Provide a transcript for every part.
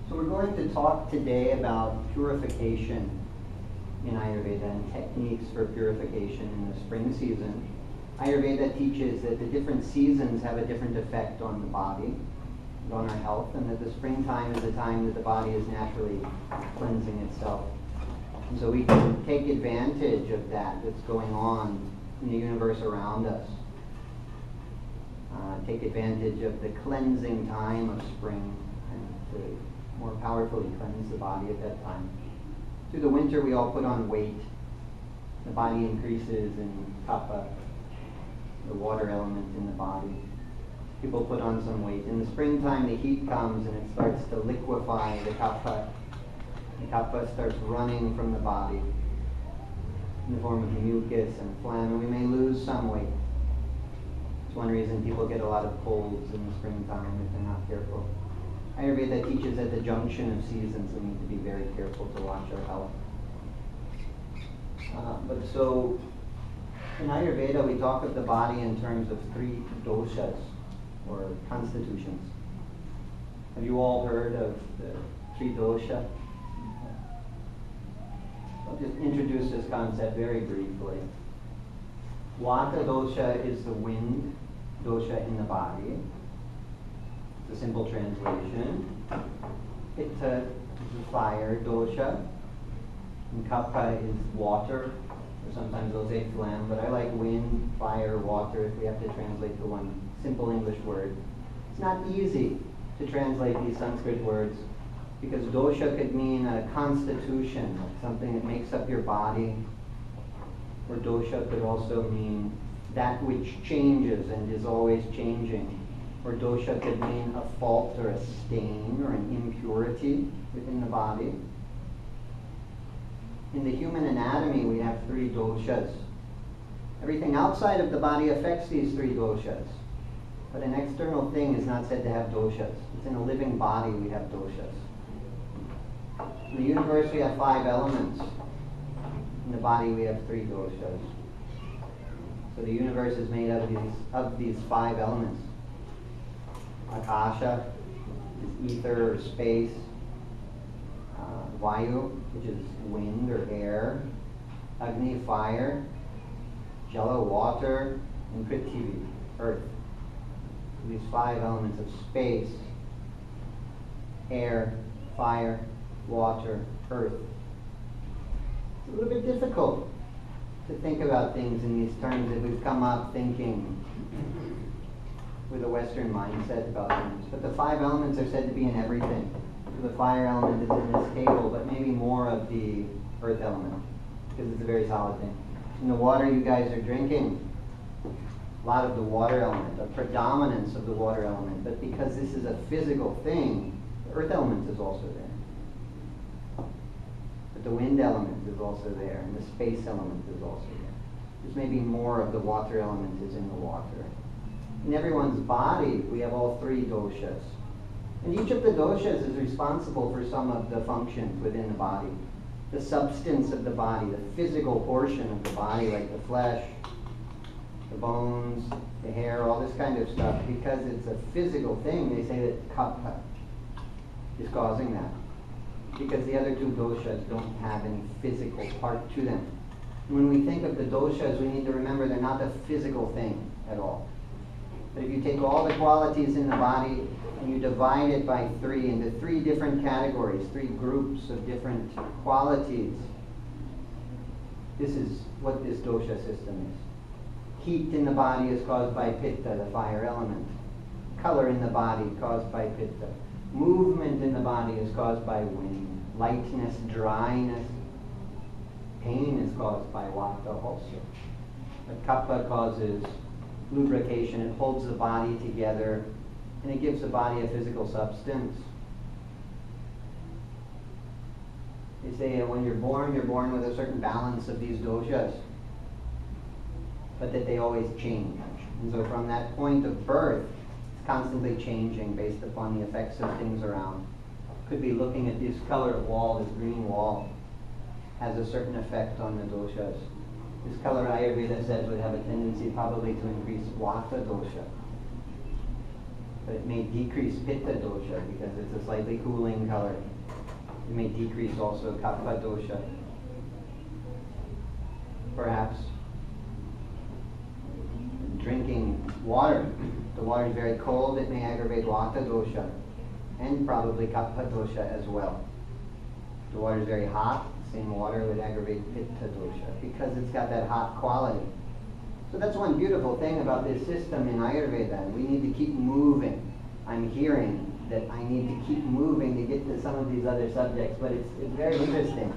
So we're going to talk today about purification in Ayurveda and techniques for purification in the spring season. Ayurveda teaches that the different seasons have a different effect on the body and on our health, and that the springtime is a time that the body is naturally cleansing itself. And so we can take advantage of that's going on in the universe around us. Take advantage of the cleansing time of spring and to more powerfully cleanse the body at that time. Through the winter we all put on weight. The body increases in kapha, the water element in the body. People put on some weight. In the springtime the heat comes and it starts to liquefy the kapha. The kapha starts running from the body in the form of mucus and phlegm, and we may lose some weight. It's one reason people get a lot of colds in the springtime if they're not careful. Ayurveda teaches at the junction of seasons we need to be very careful to watch our health. So in Ayurveda we talk of the body in terms of three doshas, or constitutions. Have you all heard of the tridosha? I'll just introduce this concept very briefly. Vata dosha is the wind dosha in the body. It's a simple translation. Pitta is the fire dosha. And kapha is water. Or sometimes they'll say phlegm, but I like wind, fire, water if we have to translate to one simple English word. It's not easy to translate these Sanskrit words because dosha could mean a constitution, something that makes up your body. Or dosha could also mean that which changes and is always changing. Or dosha could mean a fault or a stain or an impurity within the body. In the human anatomy we have three doshas. Everything outside of the body affects these three doshas. But an external thing is not said to have doshas. It's in a living body we have doshas. In the universe we have 5 elements. In the body we have 3 doshas. So the universe is made of these 5 elements. Akasha is ether or space. Vayu, which is wind or air. Agni, fire. Jala, water. And Prithvi, earth. These 5 elements of space, air, fire, water, earth. It's a little bit difficult to think about things in these terms that we've come up thinking with a Western mindset about things. But the 5 elements are said to be in everything. So the fire element is in this table, but maybe more of the earth element, because it's a very solid thing. In the water you guys are drinking, a lot of the water element, a predominance of the water element, but because this is a physical thing, the earth element is also there. But the wind element is also there, and the space element is also there. Just maybe more of the water element is in the water. In everyone's body, we have all 3 doshas. And each of the doshas is responsible for some of the functions within the body. The substance of the body, the physical portion of the body, like the flesh, the bones, the hair, all this kind of stuff. Because it's a physical thing, they say that kapha is causing that. Because the other 2 doshas don't have any physical part to them. When we think of the doshas, we need to remember they're not a physical thing at all. But if you take all the qualities in the body and you divide it by 3 into 3 different categories, 3 groups of different qualities, this is what this dosha system is. Heat in the body is caused by pitta, the fire element. Color in the body caused by pitta. Movement in the body is caused by wind. Lightness, dryness, pain is caused by vata also. But kapha causes lubrication. It holds the body together, and it gives the body a physical substance. They say when you're born with a certain balance of these doshas, but that they always change. And so from that point of birth, it's constantly changing based upon the effects of things around. Could be looking at this color wall, this green wall, has a certain effect on the doshas. This color Ayurveda says would have a tendency probably to increase vata dosha. but it may decrease pitta dosha because it's a slightly cooling color. It may decrease also kapha dosha. Perhaps drinking water. The water is very cold, it may aggravate vata dosha and probably kapha dosha as well. The water is very hot, same water would aggravate pitta dosha because it's got that hot quality. So that's one beautiful thing about this system in Ayurveda. We need to keep moving. I'm hearing that I need to keep moving to get to some of these other subjects, but it's very interesting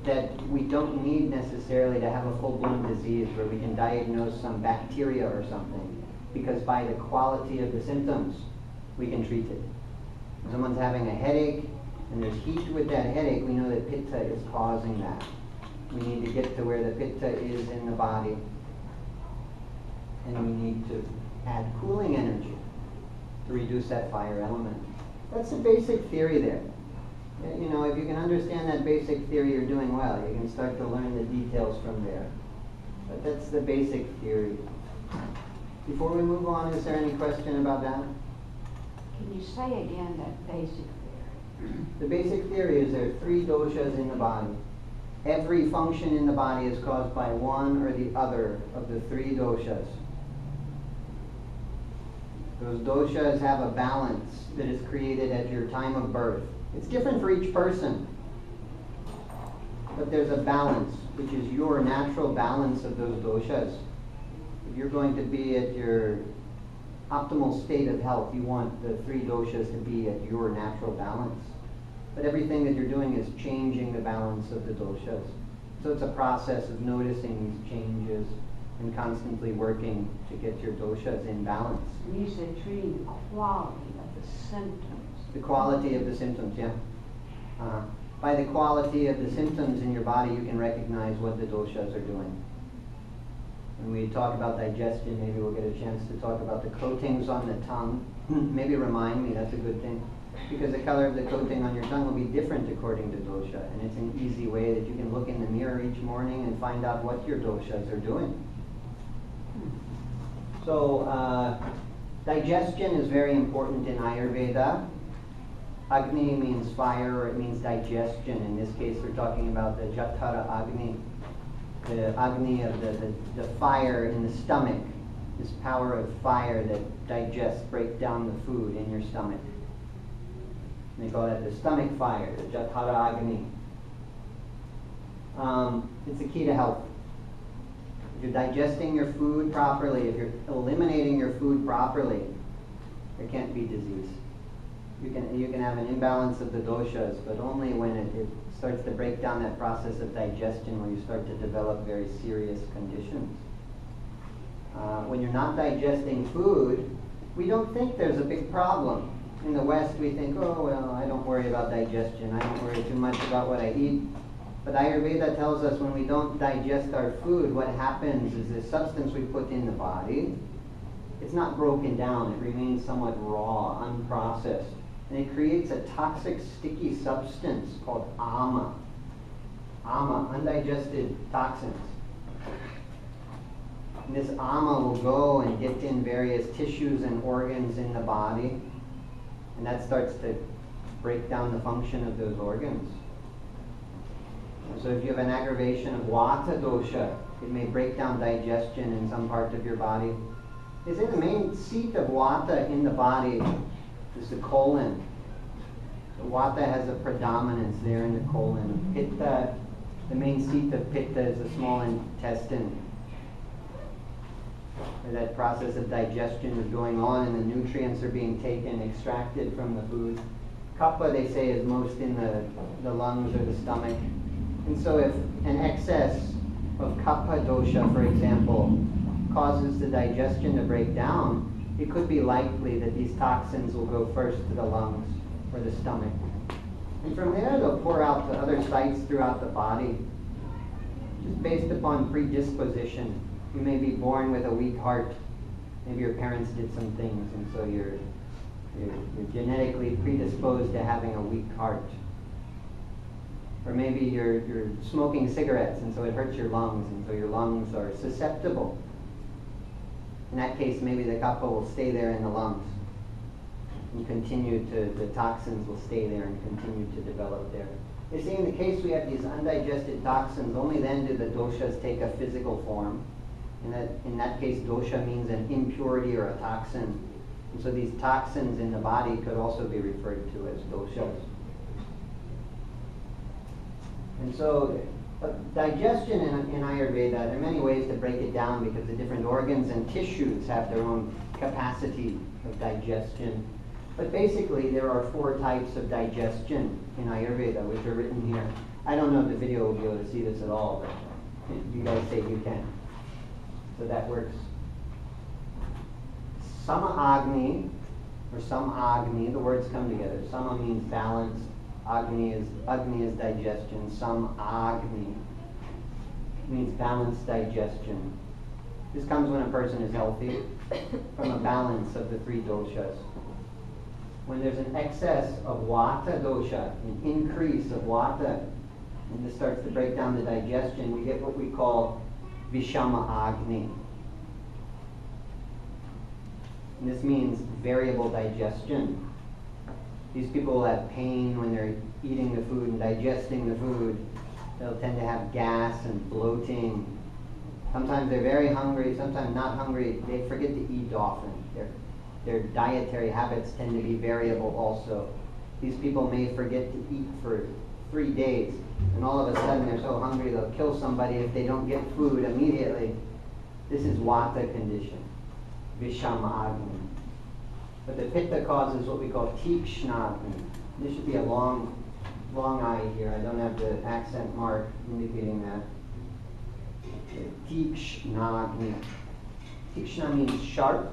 that we don't need necessarily to have a full-blown disease where we can diagnose some bacteria or something, because by the quality of the symptoms, we can treat it. If someone's having a headache, and there's heat with that headache, we know that pitta is causing that. We need to get to where the pitta is in the body, and we need to add cooling energy to reduce that fire element. That's the basic theory there. You know, if you can understand that basic theory, you're doing well. You can start to learn the details from there. But that's the basic theory. Before we move on, is there any question about that? Can you say again that basic theory? The basic theory is there are 3 doshas in the body. Every function in the body is caused by one or the other of the 3 doshas. Those doshas have a balance that is created at your time of birth. It's different for each person, but there's a balance, which is your natural balance of those doshas. If you're going to be at your optimal state of health, you want the 3 doshas to be at your natural balance. But everything that you're doing is changing the balance of the doshas. So it's a process of noticing these changes and constantly working to get your doshas in balance. And you said treating the quality of the symptoms. The quality of the symptoms, yeah. By the quality of the symptoms in your body, you can recognize what the doshas are doing. When we talk about digestion, maybe we'll get a chance to talk about the coatings on the tongue. Maybe remind me, that's a good thing. Because the color of the coating on your tongue will be different according to dosha. And it's an easy way that you can look in the mirror each morning and find out what your doshas are doing. So, digestion is very important in Ayurveda. Agni means fire, or it means digestion. In this case, we're talking about the Jatara Agni, the Agni of the fire in the stomach, this power of fire that digests, breaks down the food in your stomach. They call that the stomach fire, the Jatara Agni. It's the key to health. If you're digesting your food properly, if you're eliminating your food properly, there can't be disease. You can have an imbalance of the doshas, but only when it starts to break down that process of digestion where you start to develop very serious conditions. When you're not digesting food, we don't think there's a big problem. In the West, we think, oh, well, I don't worry about digestion. I don't worry too much about what I eat. But Ayurveda tells us when we don't digest our food, what happens is this substance we put in the body, it's not broken down. It remains somewhat raw, unprocessed. And it creates a toxic, sticky substance called ama. Ama, undigested toxins. And this ama will go and get in various tissues and organs in the body. And that starts to break down the function of those organs. So if you have an aggravation of vata dosha, it may break down digestion in some part of your body. They say the main seat of vata in the body is the colon. So vata has a predominance there in the colon. Pitta, the main seat of pitta is the small intestine. Where that process of digestion is going on and the nutrients are being taken, extracted from the food. Kapha, they say, is most in the lungs or the stomach. And so if an excess of kapha dosha, for example, causes the digestion to break down, it could be likely that these toxins will go first to the lungs or the stomach. And from there, they'll pour out to other sites throughout the body, just based upon predisposition. You may be born with a weak heart. Maybe your parents did some things, and so you're genetically predisposed to having a weak heart. Or maybe you're smoking cigarettes, and so it hurts your lungs, and so your lungs are susceptible. In that case, maybe the kapha will stay there in the lungs. and the toxins will stay there and continue to develop there. They say in the case we have these undigested toxins, only then do the doshas take a physical form. In that case, dosha means an impurity or a toxin. And so these toxins in the body could also be referred to as doshas. And so digestion in Ayurveda, there are many ways to break it down because the different organs and tissues have their own capacity of digestion. But basically, there are 4 types of digestion in Ayurveda, which are written here. I don't know if the video will be able to see this at all, but you guys say you can. So that works. Sama Agni, or Sam Agni, the words come together. Sama means balance. Agni is digestion. Sam Agni means balanced digestion. This comes when a person is healthy, from a balance of the 3 doshas. When there's an excess of vata dosha, an increase of vata, and this starts to break down the digestion, we get what we call Vishama Agni. And this means variable digestion. These people will have pain when they're eating the food and digesting the food. They'll tend to have gas and bloating. Sometimes they're very hungry, sometimes not hungry. They forget to eat often. Their dietary habits tend to be variable also. These people may forget to eat for 3 days, and all of a sudden they're so hungry they'll kill somebody if they don't get food immediately. This is vata condition, Vishama Agni. But the pitta causes what we call Tikshna Agni. This should be a long I here. I don't have the accent mark indicating that. Tikshna Agni. Tikshna means sharp.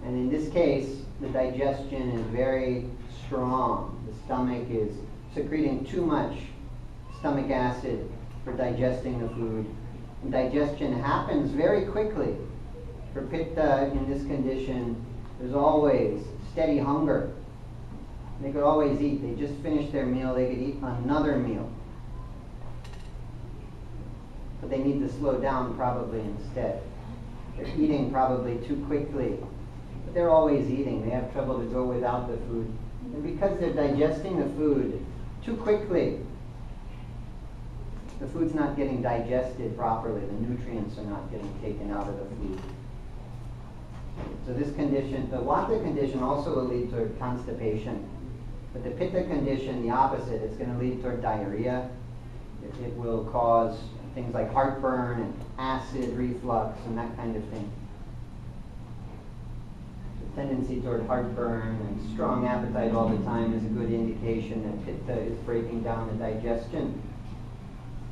And in this case, the digestion is very strong. The stomach is secreting too much stomach acid for digesting the food. And digestion happens very quickly. For pitta in this condition, there's always steady hunger. They could always eat. They just finished their meal, they could eat another meal. But they need to slow down probably instead. They're eating probably too quickly. But they're always eating. They have trouble to go without the food. And because they're digesting the food too quickly, the food's not getting digested properly. The nutrients are not getting taken out of the food. So this condition, the vata condition also will lead toward constipation. But the pitta condition, the opposite, it's going to lead toward diarrhea. It will cause things like heartburn and acid reflux and that kind of thing. The tendency toward heartburn and strong appetite all the time is a good indication that pitta is breaking down the digestion.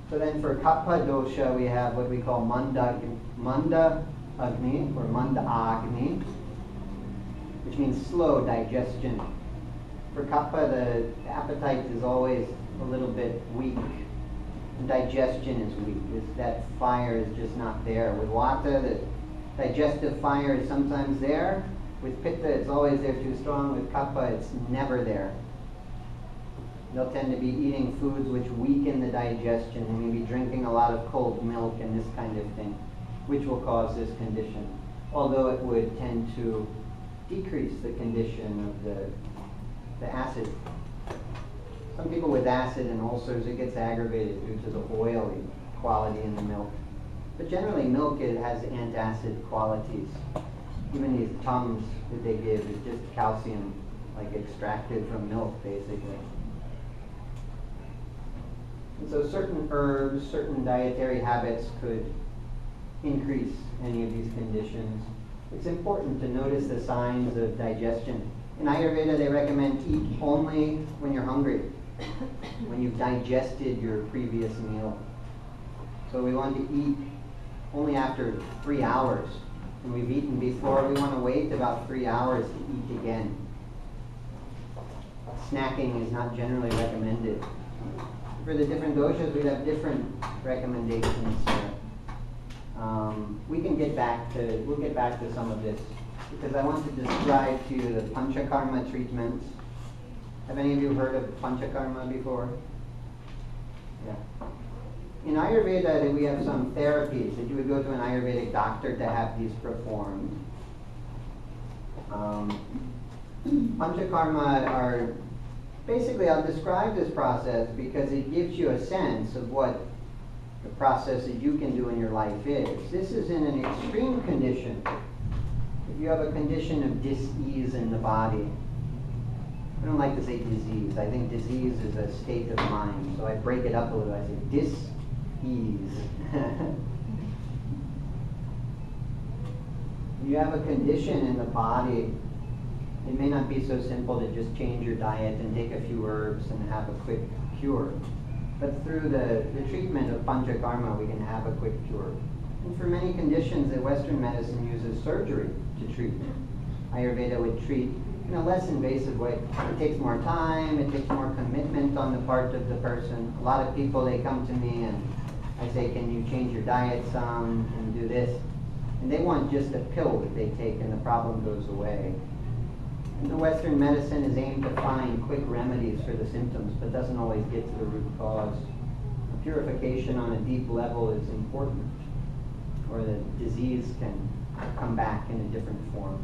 So then for kapha dosha, we have what we call manda Agni, or Manda Agni, which means slow digestion. For kapha, the appetite is always a little bit weak. And digestion is weak. That fire is just not there. With vata, the digestive fire is sometimes there. With pitta, it's always there too strong. With kapha, it's never there. They'll tend to be eating foods which weaken the digestion. They may be drinking a lot of cold milk and this kind of thing, which will cause this condition, although it would tend to decrease the condition of the acid. Some people with acid and ulcers, it gets aggravated due to the oily quality in the milk. But generally milk, it has antacid qualities. Even these Tums that they give is just calcium, like extracted from milk, basically. And so certain herbs, certain dietary habits could increase any of these conditions. It's important to notice the signs of digestion. In Ayurveda, they recommend eat only when you're hungry, when you've digested your previous meal. So we want to eat only after 3 hours. When we've eaten before, we want to wait about 3 hours to eat again. Snacking is not generally recommended. For the different doshas, we have different recommendations. We'll get back to some of this, because I want to describe to you the Panchakarma treatments. Have any of you heard of Panchakarma before? Yeah. In Ayurveda, we have some therapies that you would go to an Ayurvedic doctor to have these performed. Panchakarma are, basically I'll describe this process because it gives you a sense of what the process that you can do in your life is. This is in an extreme condition. If you have a condition of dis-ease in the body, I don't like to say disease. I think disease is a state of mind. So I break it up a little. I say dis-ease. You have a condition in the body. It may not be so simple to just change your diet and take a few herbs and have a quick cure. But through the treatment of Panchakarma, we can have a quick cure. And for many conditions that Western medicine uses surgery to treat. Ayurveda would treat in a less invasive way. It takes more time, it takes more commitment on the part of the person. A lot of people, they come to me and I say, can you change your diet some and do this? And they want just a pill that they take and the problem goes away. And the Western medicine is aimed to find quick remedies for the symptoms, but doesn't always get to the root cause. Purification on a deep level is important, or the disease can come back in a different form.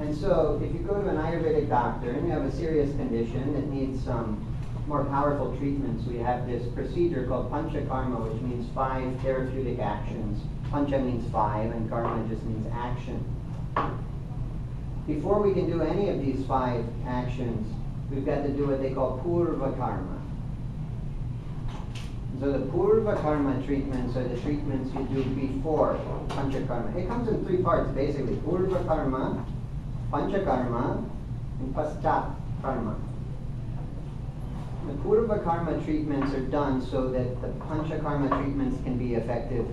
And so if you go to an Ayurvedic doctor and you have a serious condition that needs some more powerful treatments, we have this procedure called Panchakarma, which means 5 therapeutic actions. Pancha means 5 and karma just means action. Before we can do any of these 5 actions, we've got to do what they call purva karma. So the purva karma treatments are the treatments you do before Panchakarma. It comes in 3 parts basically: purva karma, Panchakarma, and paschat karma. The purva karma treatments are done so that the Panchakarma treatments can be effective.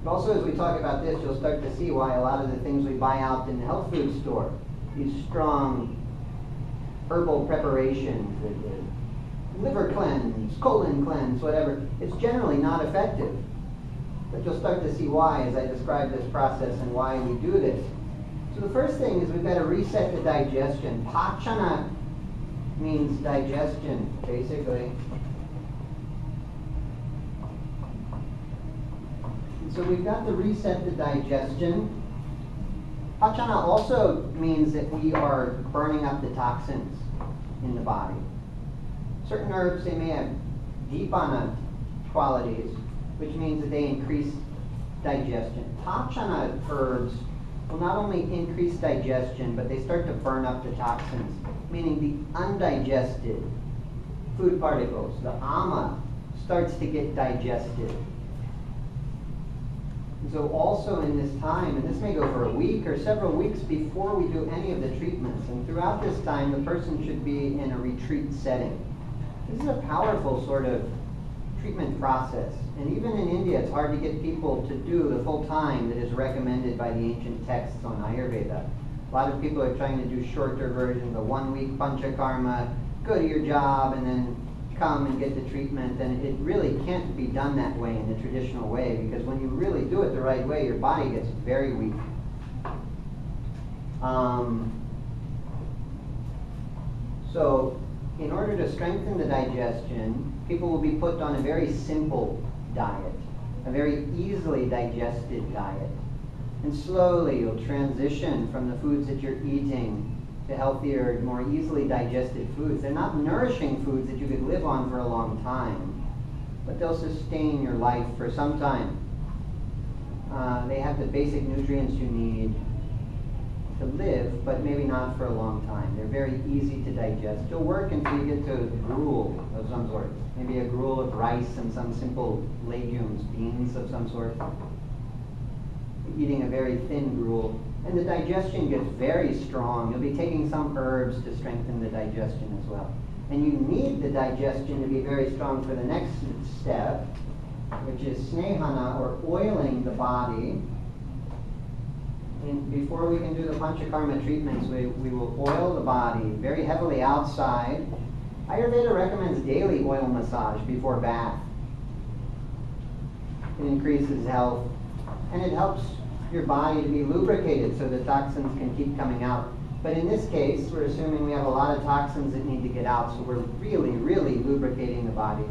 But also, as we talk about this, you'll start to see why a lot of the things we buy out in the health food store, these strong herbal preparations, liver cleanse, colon cleanse, whatever, it's generally not effective. But you'll start to see why as I describe this process and why we do this. So the first thing is we've got to reset the digestion. Pachana means digestion, basically. So we've got to reset the digestion. Pachana also means that we are burning up the toxins in the body. Certain herbs, they may have dipana qualities, which means that they increase digestion. Pachana herbs will not only increase digestion, but they start to burn up the toxins, meaning the undigested food particles, the ama, starts to get digested. And so also in this time, and this may go for a week or several weeks before we do any of the treatments, and throughout this time the person should be in a retreat setting. This is a powerful sort of treatment process. And even in India, it's hard to get people to do the full time that is recommended by the ancient texts on Ayurveda. A lot of people are trying to do shorter versions, the 1-week Panchakarma, go to your job and then come and get the treatment. And it really can't be done that way in the traditional way, because when you really do it the right way, your body gets very weak. So in order to strengthen the digestion, people will be put on a very simple diet, a very easily digested diet. And slowly you'll transition from the foods that you're eating to healthier, more easily digested foods. They're not nourishing foods that you could live on for a long time, but they'll sustain your life for some time. They have the basic nutrients you need to live, but maybe not for a long time. They're very easy to digest. You'll work until you get to gruel of some sort. Maybe a gruel of rice and some simple legumes, beans of some sort. Eating a very thin gruel. And the digestion gets very strong. You'll be taking some herbs to strengthen the digestion as well. And you need the digestion to be very strong for the next step, which is snehana, or oiling the body. And before we can do the Panchakarma treatments, we will oil the body very heavily outside. Ayurveda recommends daily oil massage before bath. It increases health, and it helps your body to be lubricated so the toxins can keep coming out. But in this case, we're assuming we have a lot of toxins that need to get out, so we're really, really lubricating the body.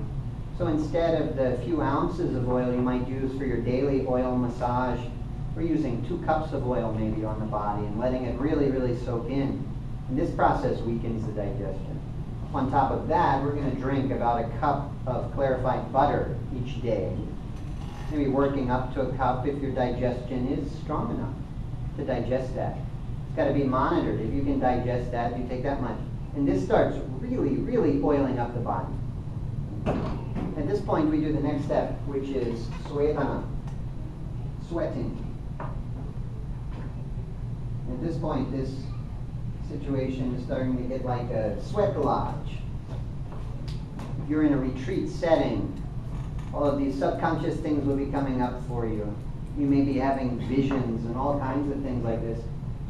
So instead of the few ounces of oil you might use for your daily oil massage, We're using 2 cups of oil maybe on the body and letting it really, really soak in. And this process weakens the digestion. On top of that, we're going to drink about a cup of clarified butter each day. Maybe working up to a cup if your digestion is strong enough to digest that. It's got to be monitored. If you can digest that, you take that much. And this starts really, really oiling up the body. At this point, we do the next step, which is swetana, sweating. At this point, this situation is starting to get like a sweat lodge. If you're in a retreat setting, all of these subconscious things will be coming up for you. You may be having visions and all kinds of things like this.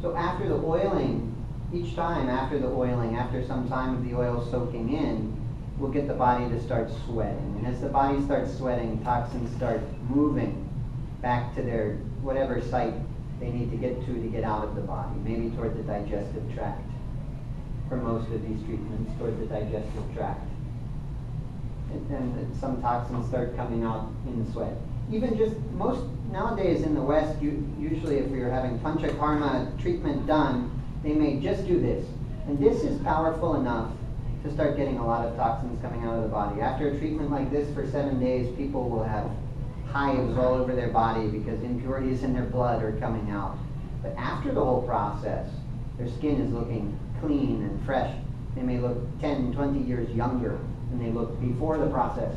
So after the oiling, each time after the oiling, after some time of the oil soaking in, we'll get the body to start sweating. And as the body starts sweating, toxins start moving back to their whatever site they need to get out of the body, maybe toward the digestive tract. For most of these treatments, toward the digestive tract. And some toxins start coming out in the sweat. Even just most nowadays in the West, usually if you're having Panchakarma treatment done, they may just do this. And this is powerful enough to start getting a lot of toxins coming out of the body. After a treatment like this for 7 days, people will have hives all over their body because impurities in their blood are coming out. But after the whole process, their skin is looking clean and fresh. They may look 10, 20 years younger than they looked before the process.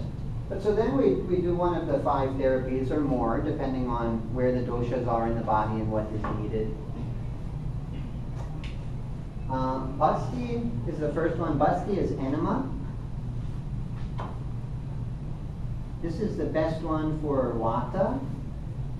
But so then we do one of the 5 therapies or more, depending on where the doshas are in the body and what is needed. Basti is the first one. Basti is enema. This is the best one for Vata.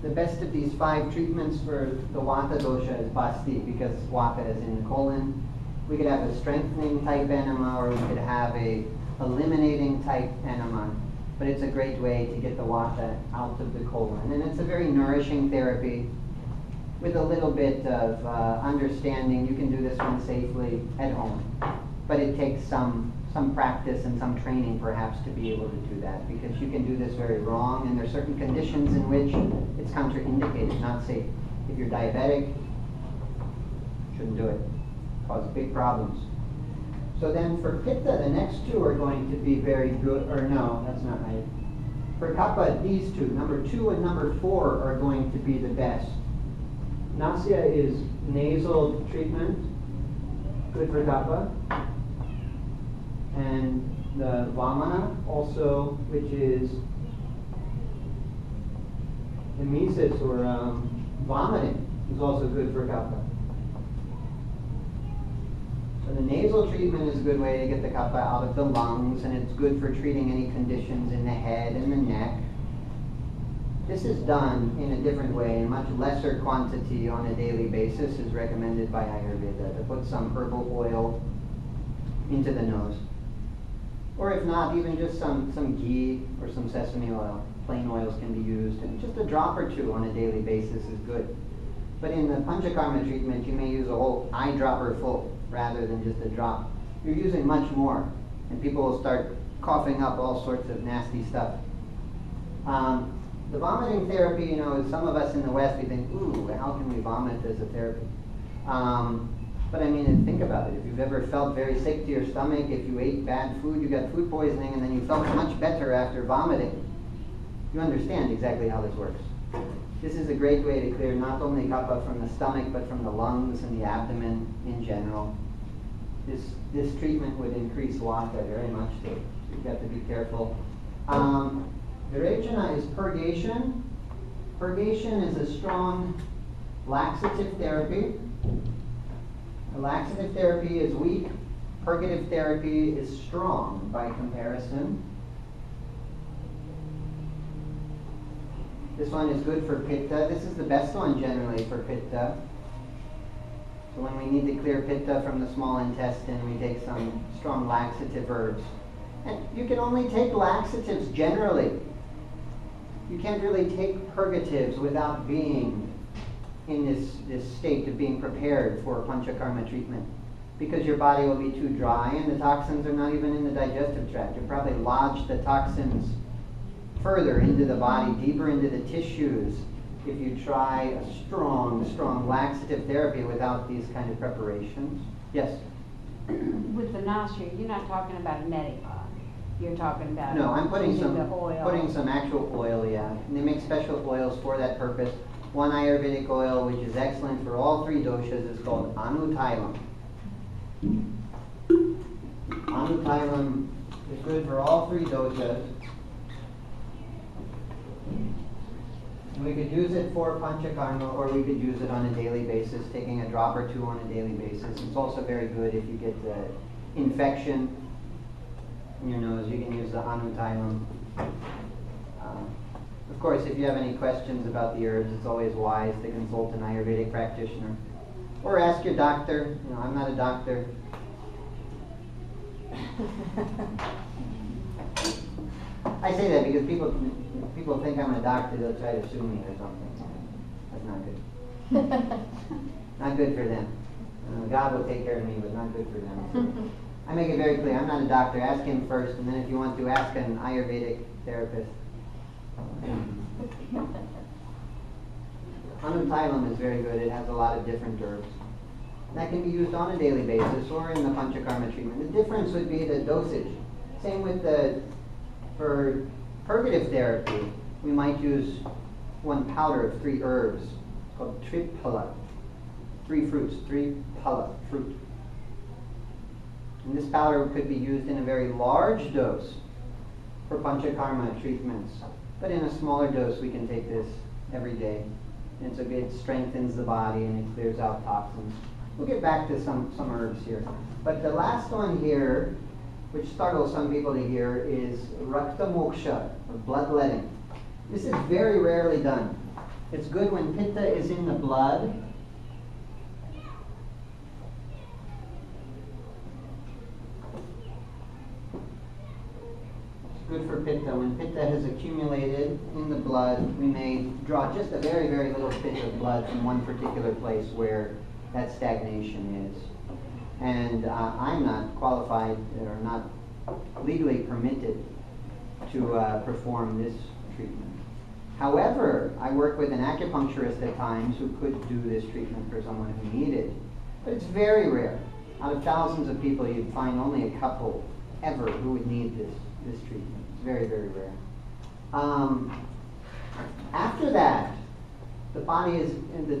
The best of these 5 treatments for the Vata dosha is Basti because Vata is in the colon. We could have a strengthening type enema or we could have a eliminating type enema. But it's a great way to get the Vata out of the colon. And it's a very nourishing therapy with a little bit of understanding. You can do this one safely at home. But it takes some practice and some training perhaps to be able to do that because you can do this very wrong and there are certain conditions in which it's contraindicated, not safe. If you're diabetic, shouldn't do it. Cause big problems. So then for Pitta, the next 2 are going to be very good, or no, that's not right. For Kapha, these 2, number 2 and number 4 are going to be the best. Nasya is nasal treatment, good for Kapha. And the Vamana also, which is emesis or vomiting, is also good for Kapha. So the nasal treatment is a good way to get the kapha out of the lungs, and it's good for treating any conditions in the head and the neck. This is done in a different way, in much lesser quantity on a daily basis, is recommended by Ayurveda, to put some herbal oil into the nose. Or if not, even just some ghee or some sesame oil. Plain oils can be used, and just a drop or 2 on a daily basis is good. But in the Panchakarma treatment, you may use a whole eyedropper full rather than just a drop. You're using much more, and people will start coughing up all sorts of nasty stuff. The vomiting therapy, some of us in the West, we think, ooh, how can we vomit as a therapy? But I mean, think about it. If you've ever felt very sick to your stomach, if you ate bad food, you got food poisoning, and then you felt much better after vomiting, you understand exactly how this works. This is a great way to clear not only kapha from the stomach, but from the lungs and the abdomen in general. This treatment would increase vata very much, so you've got to be careful. Virechana is purgation. Purgation is a strong laxative therapy. The laxative therapy is weak. Purgative therapy is strong by comparison. This one is good for Pitta. This is the best one generally for Pitta. So when we need to clear Pitta from the small intestine, we take some strong laxative herbs. And you can only take laxatives generally. You can't really take purgatives without being in this state of being prepared for Panchakarma treatment. Because your body will be too dry and the toxins are not even in the digestive tract. You'll probably lodge the toxins further into the body, deeper into the tissues, if you try a strong laxative therapy without these kind of preparations. Yes? With the nausea, you're not talking about a neti pot. You're talking about No, I'm putting using some the oil. putting some actual oil, yeah. And they make special oils for that purpose. One Ayurvedic oil which is excellent for all three doshas is called Anutailam. Anutailam is good for all three doshas. And we could use it for Panchakarma, or we could use it on a daily basis, taking a drop or two on a daily basis. It's also very good if you get infection in your nose. You can use the Anutailam. Of course, if you have any questions about the herbs, it's always wise to consult an Ayurvedic practitioner. Or ask your doctor. You know, I'm not a doctor. I say that because people think I'm a doctor, they'll try to sue me or something. That's not good. Not good for them. God will take care of me, but not good for them. So I make it very clear, I'm not a doctor. Ask him first, and then if you want to, ask an Ayurvedic therapist. Anutailam is very good. It has a lot of different herbs. That can be used on a daily basis or in the Panchakarma treatment. The difference would be the dosage. Same with for purgative therapy, we might use one powder of 3 herbs. It's called triphala. 3 fruits, triphala, fruit. And this powder could be used in a very large dose for Panchakarma treatments. But in a smaller dose, we can take this every day. And it strengthens the body and it clears out toxins. We'll get back to some herbs here. But the last one here, which startles some people to hear, is Rakta Moksha, or bloodletting. This is very rarely done. It's good when Pitta is in the blood. It's good for Pitta. When Pitta has accumulated in the blood, we may draw just a very, very little bit of blood from one particular place where that stagnation is. And I'm not qualified or not legally permitted to perform this treatment. However, I work with an acupuncturist at times who could do this treatment for someone who needed. But it's very rare. Out of thousands of people, you'd find only a couple ever who would need this treatment. It's very, very rare. After that, the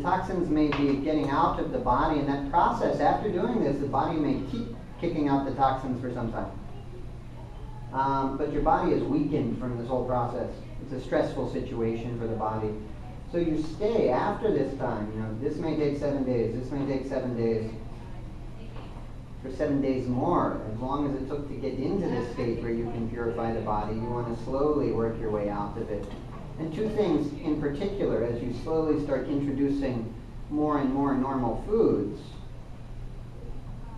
toxins may be getting out of the body, and that process, after doing this, the body may keep kicking out the toxins for some time. But your body is weakened from this whole process. It's a stressful situation for the body. So you stay after this time. You know, this may take 7 days, this may take 7 days, for 7 days more. As long as it took to get into this state where you can purify the body, you want to slowly work your way out of it. And 2 things in particular, as you slowly start introducing more and more normal foods,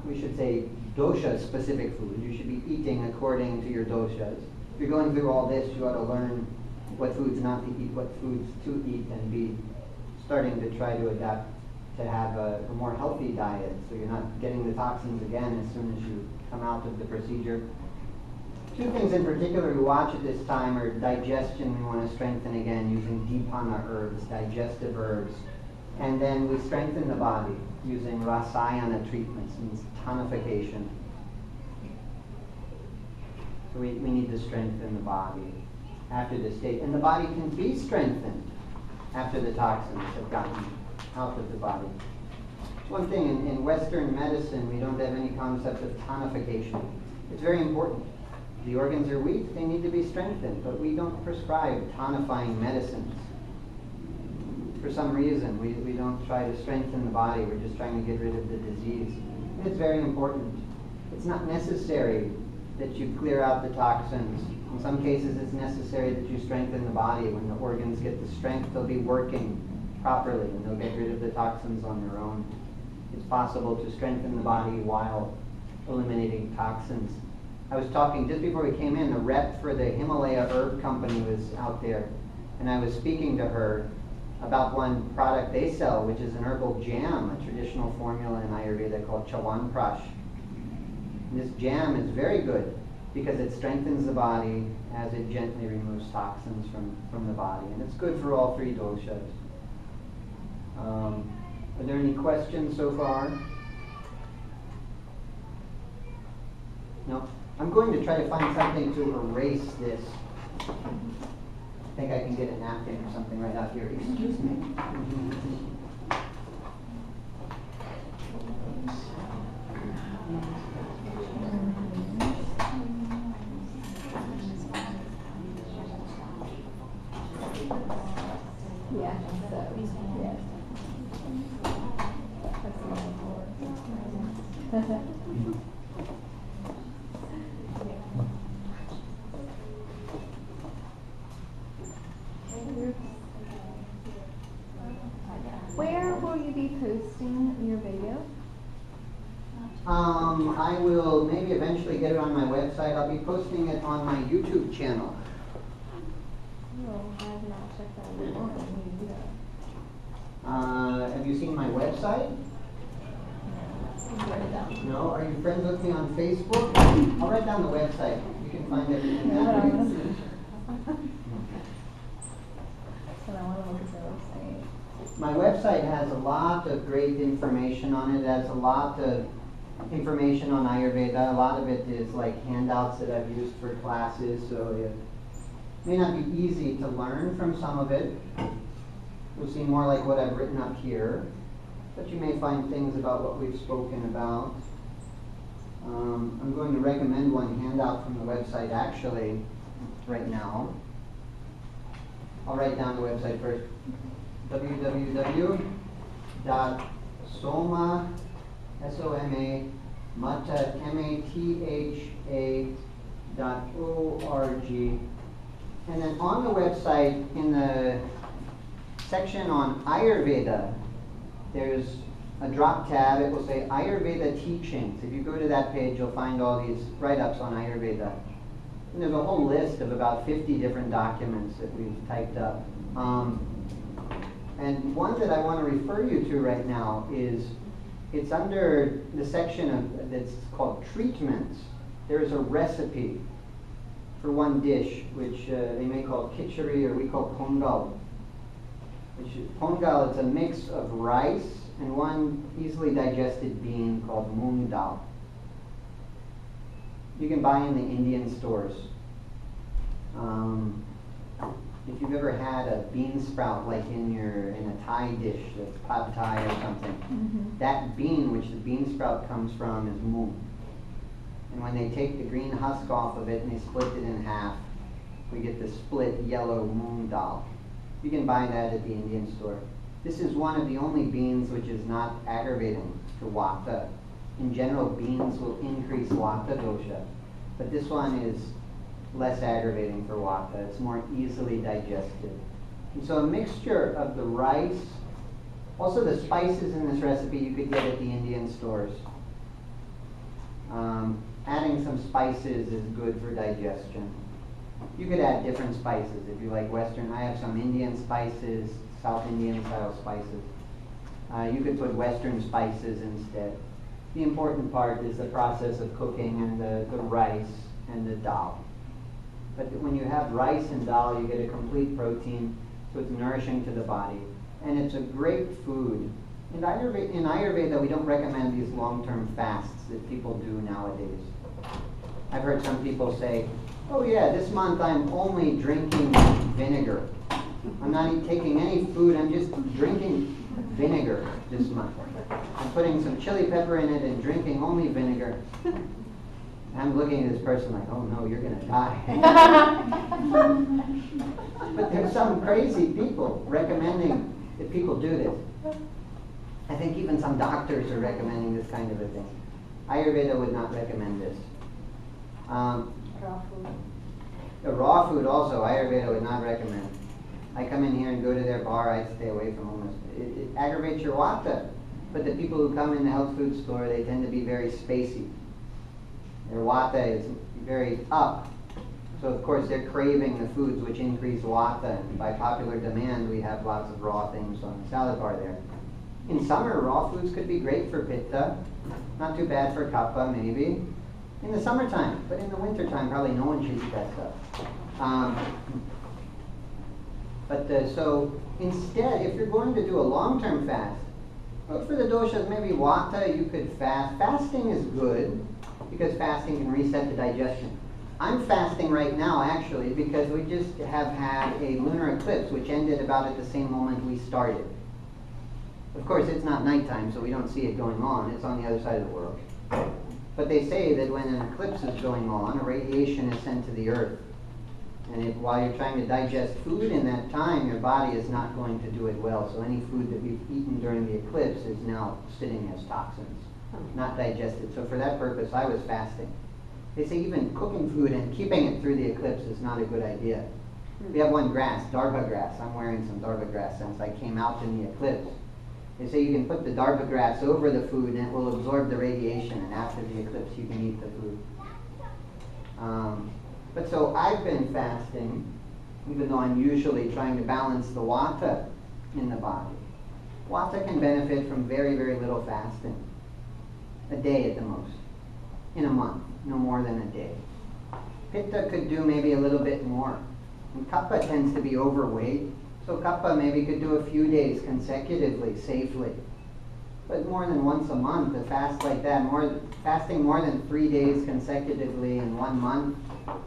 we should say dosha-specific food. You should be eating according to your doshas. If you're going through all this, you ought to learn what foods not to eat, what foods to eat, and be starting to try to adapt to have a more healthy diet, so you're not getting the toxins again as soon as you come out of the procedure. 2 things in particular we watch at this time are digestion. We want to strengthen again using dipana herbs, digestive herbs. And then we strengthen the body using rasayana treatments, means tonification. So we need to strengthen the body after this state. And the body can be strengthened after the toxins have gotten out of the body. One thing, in Western medicine, we don't have any concept of tonification. It's very important. The organs are weak, they need to be strengthened, but we don't prescribe tonifying medicines. For some reason, we don't try to strengthen the body, we're just trying to get rid of the disease. And it's very important. It's not necessary that you clear out the toxins. In some cases, it's necessary that you strengthen the body. When the organs get the strength, they'll be working properly, and they'll get rid of the toxins on their own. It's possible to strengthen the body while eliminating toxins. I was talking just before we came in, the rep for the Himalaya Herb Company was out there, and I was speaking to her about one product they sell, which is an herbal jam, a traditional formula in Ayurveda called Chawan Prash. And this jam is very good because it strengthens the body as it gently removes toxins from the body, and it's good for all 3 doshas. Are there any questions so far? No. I'm going to try to find something to erase this. I think I can get a napkin or something right out here. Excuse me. Yeah, so, yes. Where will you be posting your video? I will maybe eventually get it on my website. I'll be posting it on my YouTube channel. Oh, I have not checked that out. Have you seen my website? Write it down. No? Are you friends with me on Facebook? I'll write down the website. You can find everything Yeah, but I that want way. to see. So I want to look at their website. My website has a lot of great information on it. It has a lot of information on Ayurveda. A lot of it is like handouts that I've used for classes, so it may not be easy to learn from some of it. You'll see more like what I've written up here, but you may find things about what we've spoken about. I'm going to recommend one handout from the website actually right now. I'll write down the website first. www.soma, S-O-M-A, Matha, M-A-T-H-A.org. And then on the website, in the section on Ayurveda, there's a drop tab. It will say Ayurveda Teachings. If you go to that page, you'll find all these write-ups on Ayurveda. And there's a whole list of about 50 different documents that we've typed up. And one that I want to refer you to right now is, it's under the section that's called treatments. There's a recipe for one dish, which they may call khichdi, or we call pongal. Pongal, it's a mix of rice and one easily digested bean called moong dal. You can buy in the Indian stores. If you've ever had a bean sprout, like in a Thai dish, that's pad Thai or something, that bean, which the bean sprout comes from, is moong. And when they take the green husk off of it and they split it in half, we get the split yellow moong dal. You can buy that at the Indian store. This is one of the only beans which is not aggravating to Vata. In general, beans will increase Vata dosha, but this one is less aggravating for Vata. It's more easily digested. And so a mixture of the rice, also the spices in this recipe you could get at the Indian stores. Adding some spices is good for digestion. You could add different spices if you like Western. I have some Indian spices, South Indian style spices. You could put Western spices instead. The important part is the process of cooking and the rice and the dal. But when you have rice and dal, you get a complete protein, so it's nourishing to the body. And it's a great food. In Ayurveda, we don't recommend these long-term fasts that people do nowadays. I've heard some people say, oh yeah, this month I'm only drinking vinegar. I'm not taking any food, I'm just drinking vinegar this month. I'm putting some chili pepper in it and drinking only vinegar. I'm looking at this person like, oh no, you're going to die. But there's some crazy people recommending that people do this. I think even some doctors are recommending this kind of a thing. Ayurveda would not recommend this. Raw food. The raw food also, Ayurveda would not recommend. I come in here and go to their bar, I'd stay away from almost. It aggravates your Vata. But the people who come in the health food store, they tend to be very spacey. Their Vata is very up. So of course they're craving the foods which increase Vata. And by popular demand, we have lots of raw things on the salad bar there. In summer, raw foods could be great for Pitta. Not too bad for Kapha, maybe. In the summertime, but in the wintertime, probably no one should eat that stuff. So Instead, if you're going to do a long-term fast, look for the doshas, maybe vata, you could fast. Fasting is good because fasting can reset the digestion. I'm fasting right now actually because we just have had a lunar eclipse which ended about at the same moment we started. Of course, it's not nighttime, so we don't see it going on. It's on the other side of the world. But they say that when an eclipse is going on, a radiation is sent to the earth. And while you're trying to digest food in that time, your body is not going to do it well. So any food that we've eaten during the eclipse is now sitting as toxins, not digested. So for that purpose, I was fasting. They say even cooking food and keeping it through the eclipse is not a good idea. We have one grass, darbha grass. I'm wearing some darbha grass since I came out in the eclipse. They say you can put the darbha grass over the food and it will absorb the radiation, and after the eclipse you can eat the food. But so I've been fasting, even though I'm usually trying to balance the vata in the body. Vata can benefit from very, very little fasting. A day at the most. In a month, no more than a day. Pitta could do maybe a little bit more. And kapha tends to be overweight. So kapha maybe could do a few days consecutively, safely. But more than once a month, a fast like that, fasting more than 3 days consecutively in 1 month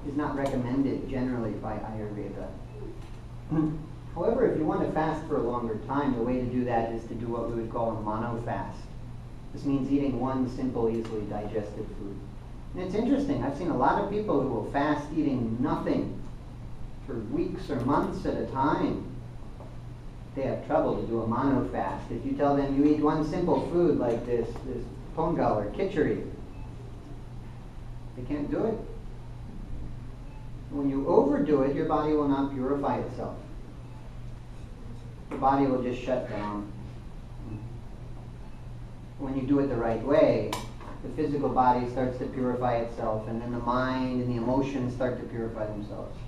is not recommended generally by Ayurveda. However, if you want to fast for a longer time, the way to do that is to do what we would call a monofast. This means eating one simple, easily digested food. And it's interesting, I've seen a lot of people who will fast eating nothing for weeks or months at a time. They have trouble to do a monofast. If you tell them you eat one simple food like this pongal or khichdi, they can't do it. When you overdo it, your body will not purify itself. The body will just shut down. When you do it the right way, the physical body starts to purify itself, and then the mind and the emotions start to purify themselves.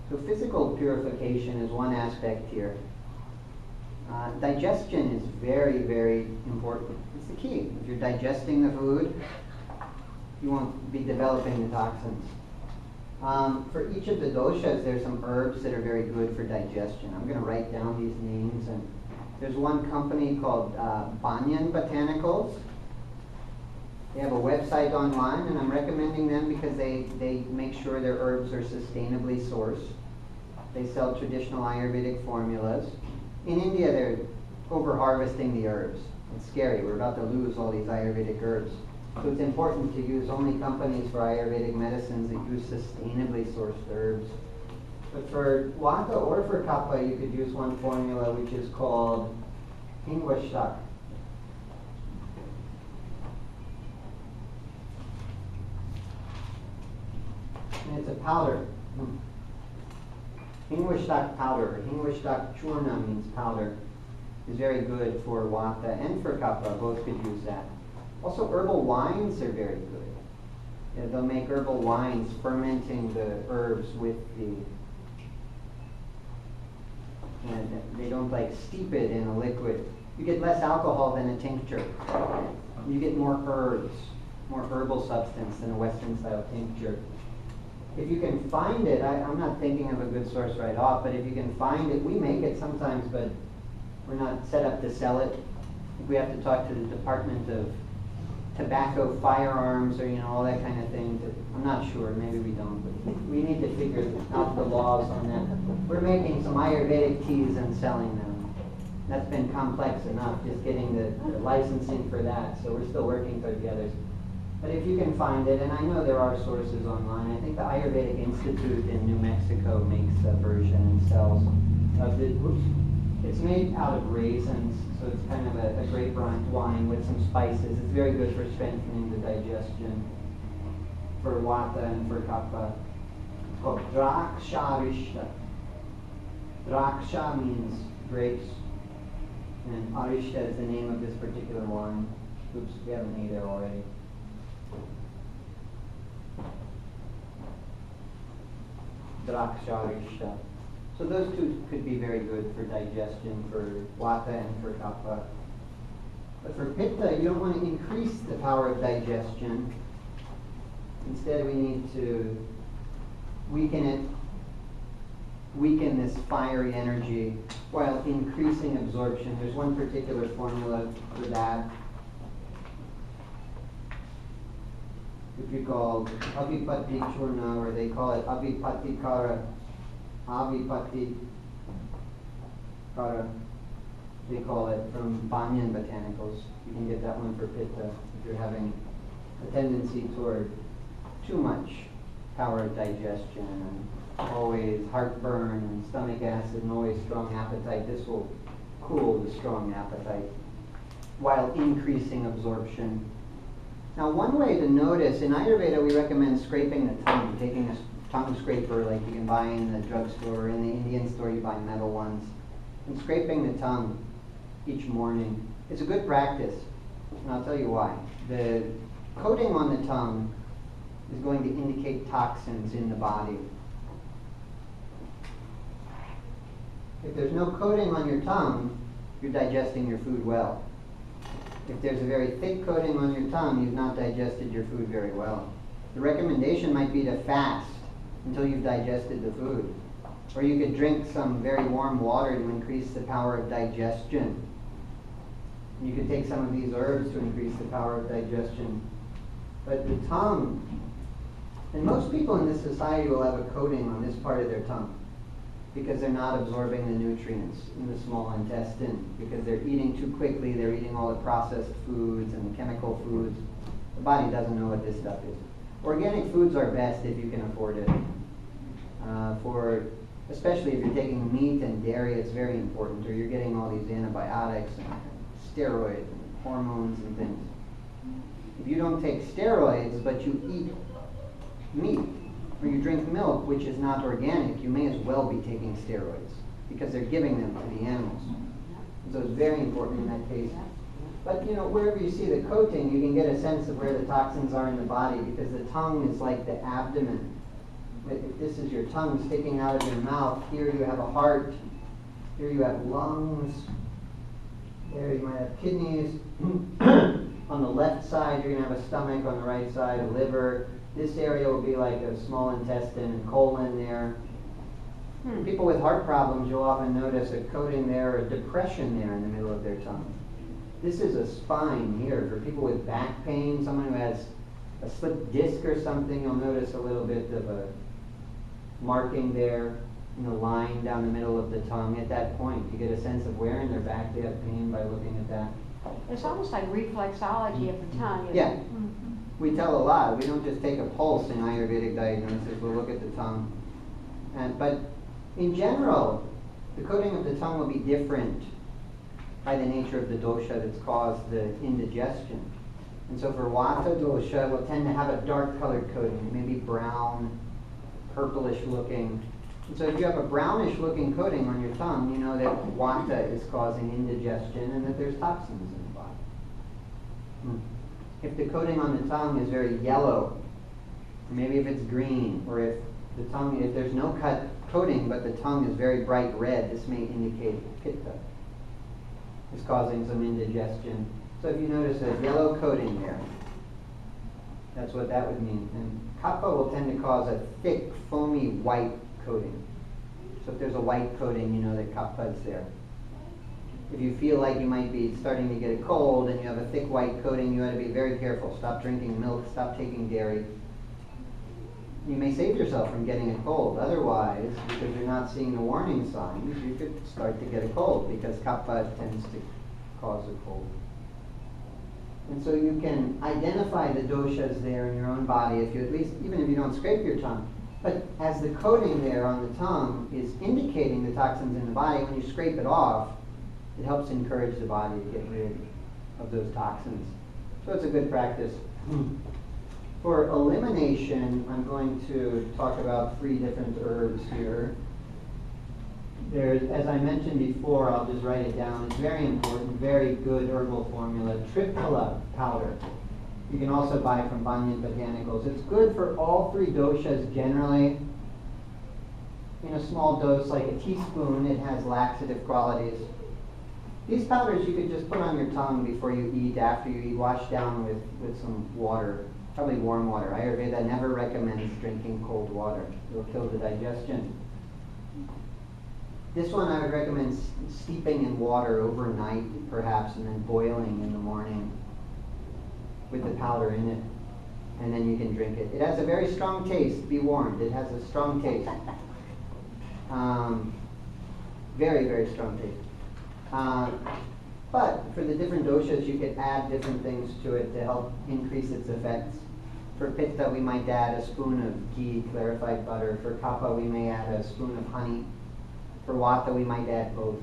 So physical purification is one aspect here. Digestion is very, very important. It's the key. If you're digesting the food, you won't be developing the toxins. For each of the doshas, there's some herbs that are very good for digestion. I'm going to write down these names. And there's one company called Banyan Botanicals. They have a website online, and I'm recommending them because they make sure their herbs are sustainably sourced. They sell traditional Ayurvedic formulas. In India, they're over-harvesting the herbs. It's scary. We're about to lose all these Ayurvedic herbs. So it's important to use only companies for Ayurvedic medicines that use sustainably sourced herbs. But for Vata or for Kapha, you could use one formula which is called Hingwashtak. And it's a powder. Hingwashtak powder, or Hingwashtak churna means powder, is very good for Vata and for Kapha. Both could use that. Also, herbal wines are very good. Yeah, they'll make herbal wines, fermenting the herbs with and they don't like steep it in a liquid. You get less alcohol than a tincture. You get more herbs, more herbal substance than a Western style tincture. If you can find it, I'm not thinking of a good source right off, but if you can find it, we make it sometimes, but we're not set up to sell it. We have to talk to the Department of Tobacco, Firearms, or all that kind of thing. I'm not sure, maybe we don't, but we need to figure out the laws on that. We're making some Ayurvedic teas and selling them. That's been complex enough, just getting the licensing for that, so we're still working towards the others. But if you can find it, and I know there are sources online, I think the Ayurvedic Institute in New Mexico makes a version and sells of it. It's made out of raisins, so it's kind of a grape wine with some spices. It's very good for strengthening the digestion for Vata and for Kapha. It's called Draksha-rishta. Draksha means grapes, and Arishta is the name of this particular wine. Oops, we have an A there already. Draksha-rishta. So those two could be very good for digestion, for Vata and for Kapha. But for Pitta, you don't want to increase the power of digestion. Instead, we need to weaken it. weaken this fiery energy while increasing absorption. There's one particular formula for that, which we call Avipatti Churna, or they call it Avipatti Kara. Avipatti Kara, they call it, from Banyan botanicals. You can get that one for Pitta if you're having a tendency toward too much power of digestion and always heartburn and stomach acid and always strong appetite. This will cool the strong appetite while increasing absorption. Now, one way to notice, in Ayurveda we recommend scraping the tongue, taking a tongue scraper like you can buy in the drugstore, or in the Indian store you buy metal ones, and scraping the tongue each morning. It's a good practice, and I'll tell you why. The coating on the tongue is going to indicate toxins in the body. If there's no coating on your tongue, you're digesting your food well. If there's a very thick coating on your tongue, you've not digested your food very well. The recommendation might be to fast until you've digested the food. Or you could drink some very warm water to increase the power of digestion. You could take some of these herbs to increase the power of digestion. But the tongue, and most people in this society will have a coating on this part of their tongue because they're not absorbing the nutrients in the small intestine, because they're eating too quickly, they're eating all the processed foods and the chemical foods. The body doesn't know what this stuff is. Organic foods are best if you can afford it. Especially if you're taking meat and dairy, it's very important, or you're getting all these antibiotics and steroids and hormones and things. If you don't take steroids, but you eat meat, or you drink milk, which is not organic, you may as well be taking steroids, because they're giving them to the animals. So it's very important in that case. But wherever you see the coating, you can get a sense of where the toxins are in the body, because the tongue is like the abdomen. If this is your tongue sticking out of your mouth, here you have a heart, here you have lungs, there you might have kidneys. On the left side, you're going to have a stomach, on the right side, a liver. This area will be like a small intestine and colon there. People with heart problems, you'll often notice a coating there, a depression there in the middle of their tongue. This is a spine here. For people with back pain, someone who has a slipped disc or something, you'll notice a little bit of a marking there in the line down the middle of the tongue. At that point, you get a sense of where in their back they have pain by looking at that. It's almost like reflexology of the tongue. Yeah. We tell a lot. We don't just take a pulse in Ayurvedic diagnosis. We'll look at the tongue. But in general, the coating of the tongue will be different by the nature of the dosha that's caused the indigestion. And so for Vata dosha, we'll tend to have a dark colored coating, maybe brown, purplish looking. And so if you have a brownish looking coating on your tongue, you know that Vata is causing indigestion and that there's toxins in the body. If the coating on the tongue is very yellow, or maybe if it's green, or if there's no coating but the tongue is very bright red, this may indicate Pitta is causing some indigestion. So if you notice a yellow coating there, that's what that would mean. And Kapha will tend to cause a thick, foamy white coating. So if there's a white coating, you know that Kapha is there. If you feel like you might be starting to get a cold and you have a thick white coating, you ought to be very careful. Stop drinking milk, stop taking dairy. You may save yourself from getting a cold. Otherwise, because you're not seeing the warning signs, you could start to get a cold, because Kapha tends to cause a cold. And so you can identify the doshas there in your own body, if you at least, even if you don't scrape your tongue. But as the coating there on the tongue is indicating the toxins in the body, when you scrape it off, it helps encourage the body to get rid of those toxins. So it's a good practice. For elimination, I'm going to talk about 3 different herbs here. There's, as I mentioned before, I'll just write it down. It's very important, very good herbal formula, Triphala powder. You can also buy it from Banyan Botanicals. It's good for all 3 doshas generally. In a small dose, like a teaspoon, it has laxative qualities. These powders you could just put on your tongue before you eat, after you eat, wash down with some water, probably warm water. Ayurveda never recommends drinking cold water. It will kill the digestion. This one I would recommend steeping in water overnight, perhaps, and then boiling in the morning with the powder in it. And then you can drink it. It has a very strong taste, be warned. It has a strong taste. Very, very strong taste. But for the different doshas, you could add different things to it to help increase its effects. For pitta, we might add a spoon of ghee, clarified butter. For kapha, we may add a spoon of honey. For vata, we might add both.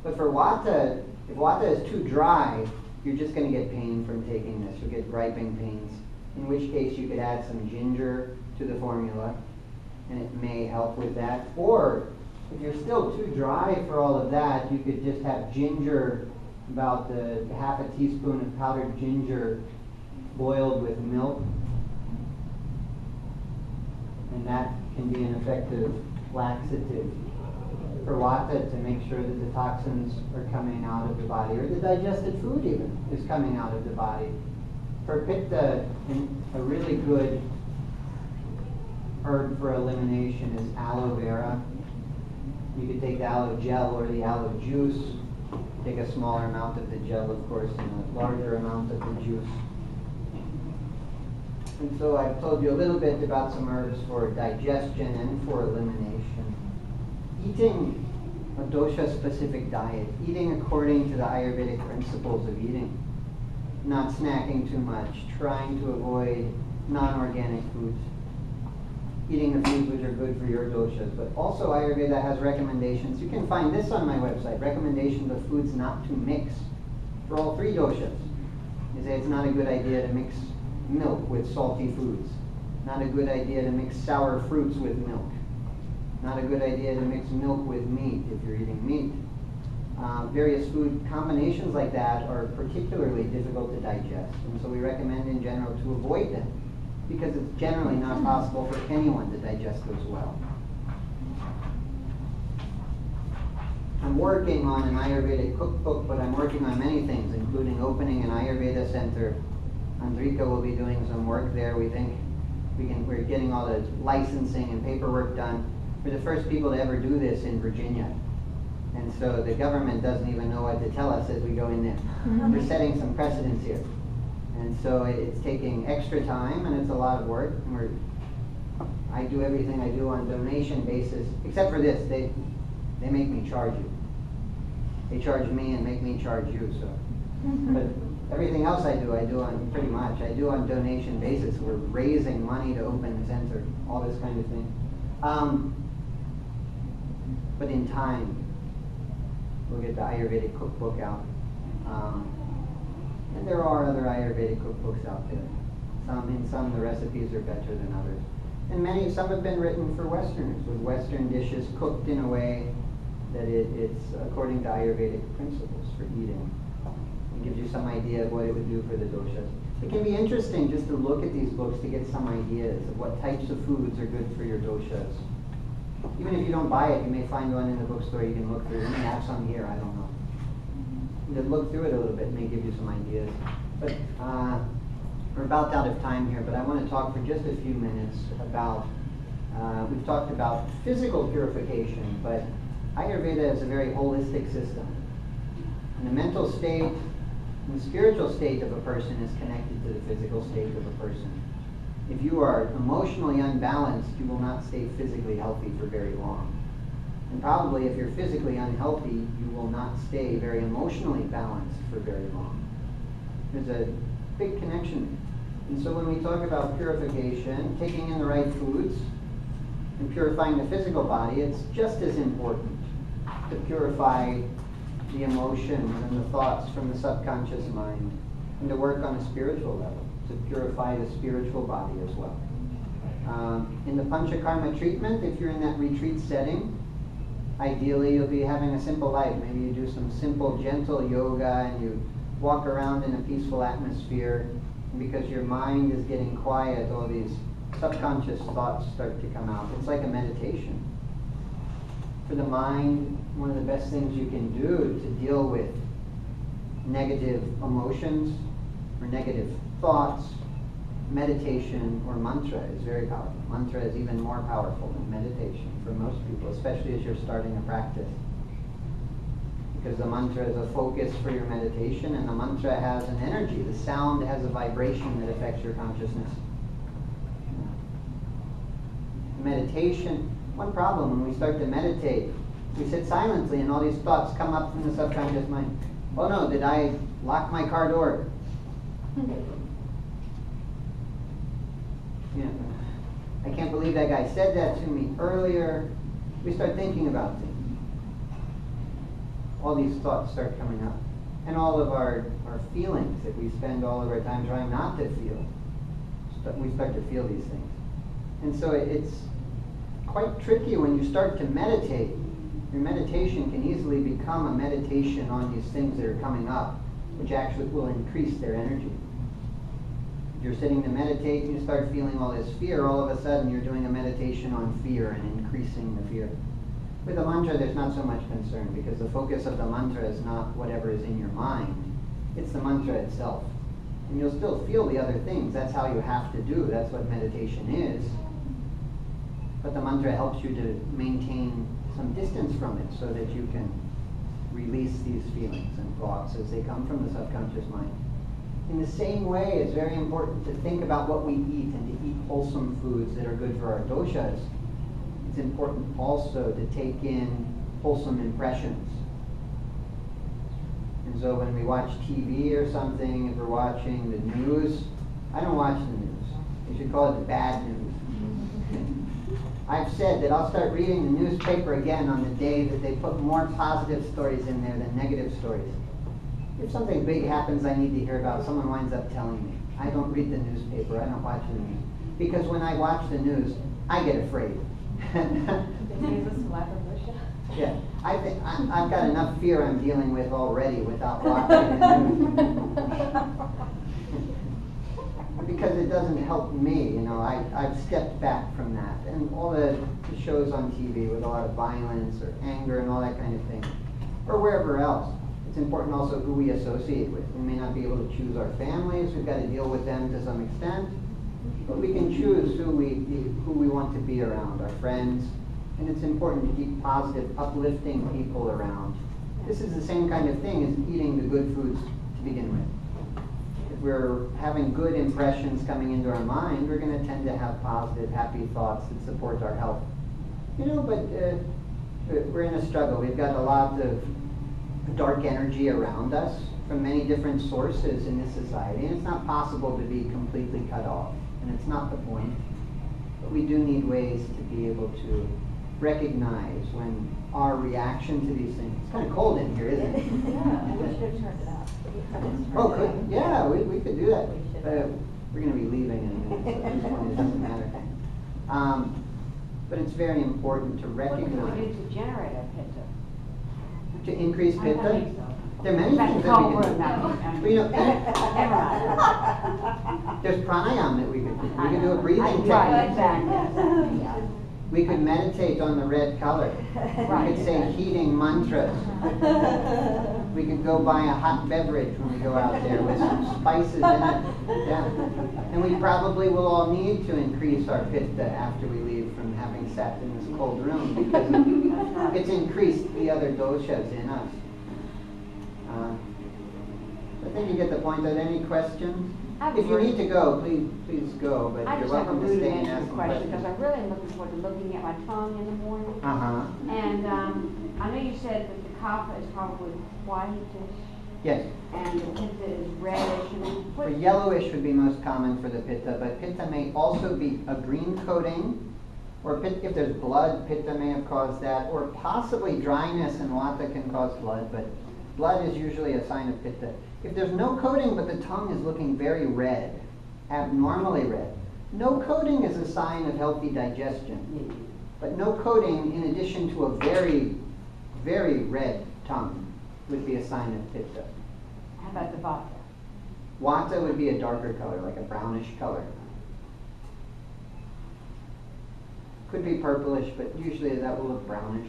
But for vata, if vata is too dry, you're just going to get pain from taking this. You'll get griping pains. In which case, you could add some ginger to the formula, and it may help with that. Or, if you're still too dry for all of that, you could just have ginger, about half a teaspoon of powdered ginger boiled with milk. And that can be an effective laxative for vata to make sure that the toxins are coming out of the body, or the digested food even is coming out of the body. For pitta, a really good herb for elimination is aloe vera. You could take the aloe gel or the aloe juice. Take a smaller amount of the gel, of course, and a larger amount of the juice. And so I've told you a little bit about some herbs for digestion and for elimination. Eating a dosha-specific diet, eating according to the Ayurvedic principles of eating, not snacking too much, trying to avoid non-organic foods, eating the foods which are good for your doshas. But also Ayurveda has recommendations. You can find this on my website, recommendations of foods not to mix for all three doshas. They say it's not a good idea to mix milk with salty foods. Not a good idea to mix sour fruits with milk. Not a good idea to mix milk with meat if you're eating meat. Various food combinations like that are particularly difficult to digest, and so we recommend in general to avoid them, because it's generally not possible for anyone to digest those well. I'm working on an Ayurvedic cookbook, but I'm working on many things, including opening an Ayurveda center. Andrika will be doing some work there. We think we're getting all the licensing and paperwork done. We're the first people to ever do this in Virginia. And so the government doesn't even know what to tell us as we go in there. We're setting some precedents here. And so it's taking extra time, and it's a lot of work. And I do everything I do on donation basis, except for this. They make me charge you. They charge me and make me charge you. So, but everything else I do on pretty much. I do on donation basis. We're raising money to open the center, all this kind of thing. But in time, we'll get the Ayurvedic cookbook out. And there are other Ayurvedic cookbooks out there. In some the recipes are better than others. And some have been written for Westerners, with Western dishes cooked in a way that it's according to Ayurvedic principles for eating. It gives you some idea of what it would do for the doshas. It can be interesting just to look at these books to get some ideas of what types of foods are good for your doshas. Even if you don't buy it, you may find one in the bookstore you can look through. We may have some here, I don't know. You can look through it a little bit, it may give you some ideas. But we're about out of time here, but I want to talk for just a few minutes about, we've talked about physical purification, but Ayurveda is a very holistic system. And the mental state and the spiritual state of a person is connected to the physical state of a person. If you are emotionally unbalanced, you will not stay physically healthy for very long. And probably if you're physically unhealthy, you will not stay very emotionally balanced for very long. There's a big connection. And so when we talk about purification, taking in the right foods, and purifying the physical body, it's just as important to purify the emotions and the thoughts from the subconscious mind, and to work on a spiritual level, to purify the spiritual body as well. In the Panchakarma treatment, if you're in that retreat setting, ideally you'll be having a simple life. Maybe you do some simple, gentle yoga, and you walk around in a peaceful atmosphere. And because your mind is getting quiet, all these subconscious thoughts start to come out. It's like a meditation. For the mind, one of the best things you can do to deal with negative emotions or negative thoughts, meditation or mantra is very powerful. Mantra is even more powerful than meditation for most people, especially as you're starting a practice. because the mantra is a focus for your meditation, and the mantra has an energy. The sound has a vibration that affects your consciousness. Meditation, one problem when we start to meditate, we sit silently and all these thoughts come up from the subconscious mind. Oh no, did I lock my car door? Yeah. I can't believe that guy said that to me earlier. We start thinking about things. All these thoughts start coming up. And all of our feelings that we spend all of our time trying not to feel, we start to feel these things. And so it's quite tricky when you start to meditate. Your meditation can easily become a meditation on these things that are coming up, which actually will increase their energy. If you're sitting to meditate and you start feeling all this fear, all of a sudden you're doing a meditation on fear and increasing the fear. With a mantra, there's not so much concern because the focus of the mantra is not whatever is in your mind. It's the mantra itself. And you'll still feel the other things. That's how you have to do. That's what meditation is. But the mantra helps you to maintain some distance from it so that you can release these feelings and thoughts as they come from the subconscious mind. In the same way, it's very important to think about what we eat and to eat wholesome foods that are good for our doshas. It's important also to take in wholesome impressions. And so when we watch TV or something, if we're watching the news, I don't watch the news. You should call it the bad news. I've said that I'll start reading the newspaper again on the day that they put more positive stories in there than negative stories. If something big happens I need to hear about, someone winds up telling me. I don't read the newspaper, I don't watch the news. Because when I watch the news, I get afraid. Yeah, I think I've got enough fear I'm dealing with already without watching the news. Because it doesn't help me, you know, I've stepped back from that. And all the shows on TV with a lot of violence or anger and all that kind of thing, or wherever else, it's important also who we associate with. We may not be able to choose our families, we've got to deal with them to some extent, but we can choose who we want to be around, our friends, and it's important to keep positive, uplifting people around. This is the same kind of thing as eating the good foods to begin with. If we're having good impressions coming into our mind, we're going to tend to have positive, happy thoughts that support our health. You know, but we're in a struggle. We've got a lot of dark energy around us from many different sources in this society, and it's not possible to be completely cut off, and it's not the point. But we do need ways to be able to recognize when our reaction to these things. It's kind of cold in here, isn't it? Yeah, we should have turned it up. Oh, could? Yeah, we could do that. We're going to be leaving in a minute, so at this point it doesn't matter. But it's very important to recognize. What can we do to generate a pitta? To increase I pitta? think so. There are many things that we can do. Well, you know, Never mind. there's pranayama that we could do. We could do a breathing technique. Right, exactly. Yeah. We could meditate on the red color. Right. We could say heating mantras. We could go buy a hot beverage when we go out there with some spices in it. Yeah. And we probably will all need to increase our pitta after we leave from having sat in this cold room because it's increased the other doshas in us. I think you get the point. Are there any questions? If you need to go, please go, but I you're just have a welcome to rude stay and answer ask some question because questions. I really am looking forward to looking at my tongue in the morning. And I know you said that the kapha is probably whitish Yes. and the pitta is reddish. And For yellowish would be most common for the pitta, but pitta may also be a green coating, or if there's blood, pitta may have caused that, or possibly dryness and vata can cause blood, but blood is usually a sign of pitta. If there's no coating but the tongue is looking very red, abnormally red, no coating is a sign of healthy digestion. But no coating, in addition to a very, very red tongue, would be a sign of pitta. how about the vata? Vata would be a darker color, like a brownish color. Could be purplish, but usually that will look brownish.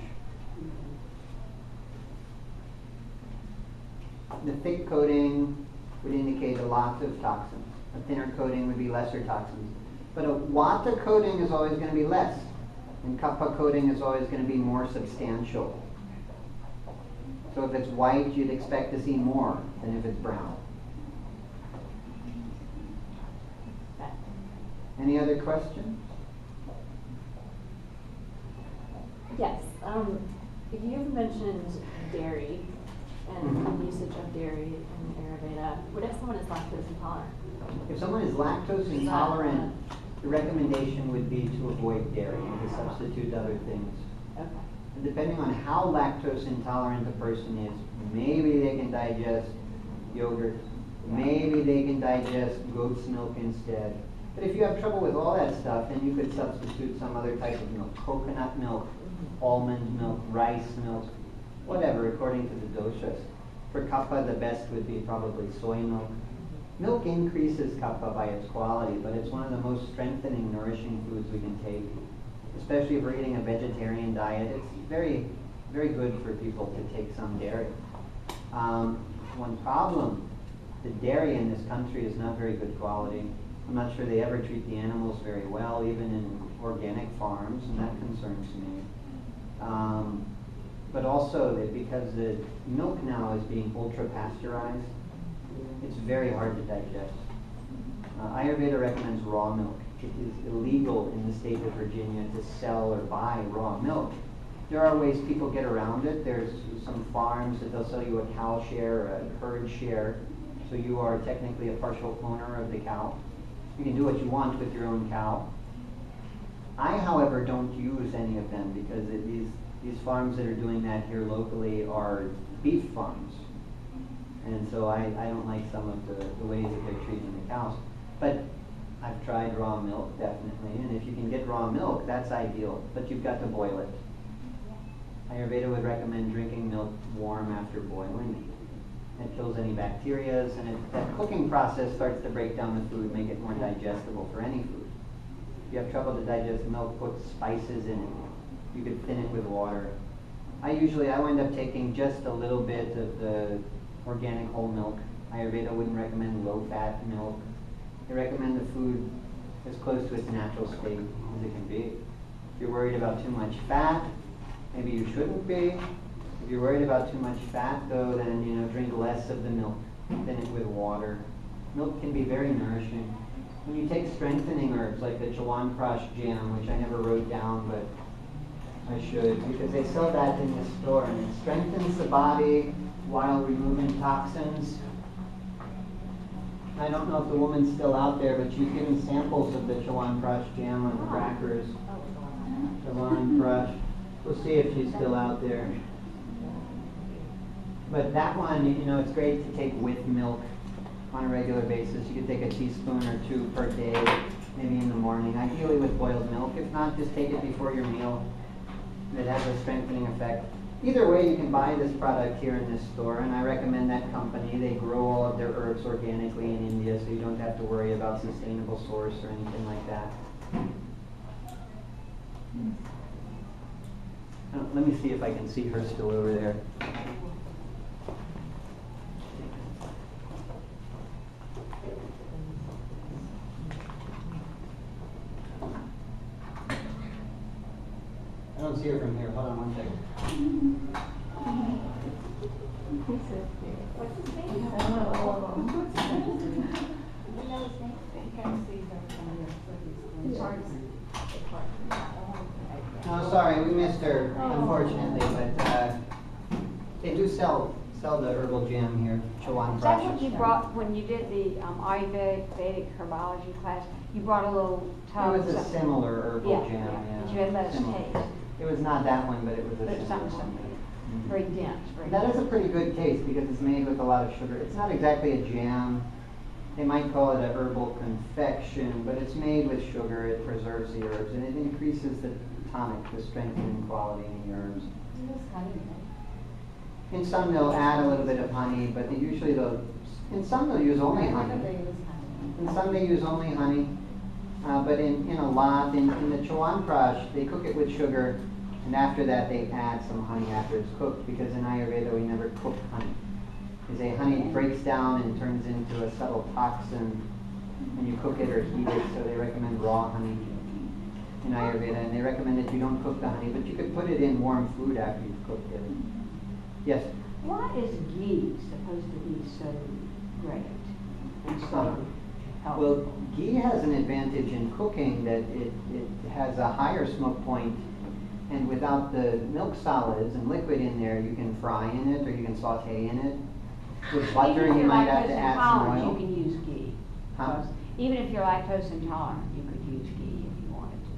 The thick coating would indicate a lot of toxins. A thinner coating would be lesser toxins. But a vata coating is always going to be less, and kapha coating is always going to be more substantial. So if it's white, you'd expect to see more than if it's brown. Any other questions? Yes. You've mentioned dairy and the usage of dairy in Ayurveda. What if someone is lactose intolerant? If someone is lactose intolerant, the recommendation would be to avoid dairy and to substitute other things. Okay. And depending on how lactose intolerant the person is, maybe they can digest yogurt, maybe they can digest goat's milk instead. But if you have trouble with all that stuff, then you could substitute some other type of milk, coconut milk, almond milk, rice milk, whatever, according to the doshas. For kapha, the best would be probably soy milk. Milk increases kapha by its quality, but it's one of the most strengthening, nourishing foods we can take. Especially if we're eating a vegetarian diet, it's very, very good for people to take some dairy. One problem, the dairy in this country is not very good quality. I'm not sure they ever treat the animals very well, even in organic farms, and that concerns me. But also that because the milk now is being ultra-pasteurized, it's very hard to digest. Ayurveda recommends raw milk. It is illegal in the state of Virginia to sell or buy raw milk. There are ways people get around it. There's some farms that they'll sell you a cow share or a herd share, so you are technically a partial owner of the cow. You can do what you want with your own cow. I, however, don't use any of them because these farms that are doing that here locally are beef farms. And so I don't like some of the ways that they're treating the cows. But I've tried raw milk, definitely, and if you can get raw milk, that's ideal, but you've got to boil it. Ayurveda would recommend drinking milk warm after boiling. It kills any bacteria, and that cooking process starts to break down the food, make it more digestible for any food. If you have trouble to digest milk, put spices in it. You could thin it with water. I wind up taking just a little bit of the organic whole milk. Ayurveda wouldn't recommend low-fat milk. They recommend the food as close to its natural state as it can be. If you're worried about too much fat, maybe you shouldn't be. If you're worried about too much fat, though, then drink less of the milk. Thin it with water. Milk can be very nourishing. When you take strengthening herbs like the Chyawanprash jam, which I never wrote down, but I should, because they sell that in the store, and it strengthens the body while removing toxins. I don't know if the woman's still out there, but she's given samples of the Chyawanprash jam on the crackers. Chyawanprash. We'll see if she's still out there. But that one, it's great to take with milk on a regular basis. You could take a teaspoon or two per day, maybe in the morning, ideally with boiled milk. If not, just take it before your meal. It has a strengthening effect. Either way, you can buy this product here in this store, and I recommend that company. They grow all of their herbs organically in India, so you don't have to worry about sustainable source or anything like that. Let me see if I can see her still over there. I don't see her from here. Hold on one second. What's his name? Oh, sorry, we missed her, unfortunately, but they do sell the herbal jam here, Chyawanprash. Is that what you brought when you did the Ayurvedic herbology class? You brought a little tub. It was a similar herbal jam, yeah. yeah. That you had let us Similar. taste. It was not that one, but it was But a it's similar something one. very dense. Very That is a dense. pretty good taste because it's made with a lot of sugar. It's not exactly a jam. They might call it a herbal confection, but it's made with sugar. It preserves the herbs, and it increases the tonic, the strengthening quality in the herbs. In some they'll add a little bit of honey, but in some they'll use only honey. In some they use only honey, but in a lot, in the Chyawanprash, they cook it with sugar, and after that they add some honey after it's cooked, because in Ayurveda we never cook honey. They say honey breaks down and turns into a subtle toxin when you cook it or heat it, so they recommend raw honey in Ayurveda, and they recommend that you don't cook the honey, but you could put it in warm food after you've cooked it. Yes? Why is ghee supposed to be so great and so helpful? Well, ghee has an advantage in cooking that it has a higher smoke point, and without the milk solids and liquid in there, you can fry in it or you can saute in it. With butter, you might have to add some oil. You can use ghee. Huh? Even if you're lactose intolerant, you could use ghee if you wanted to.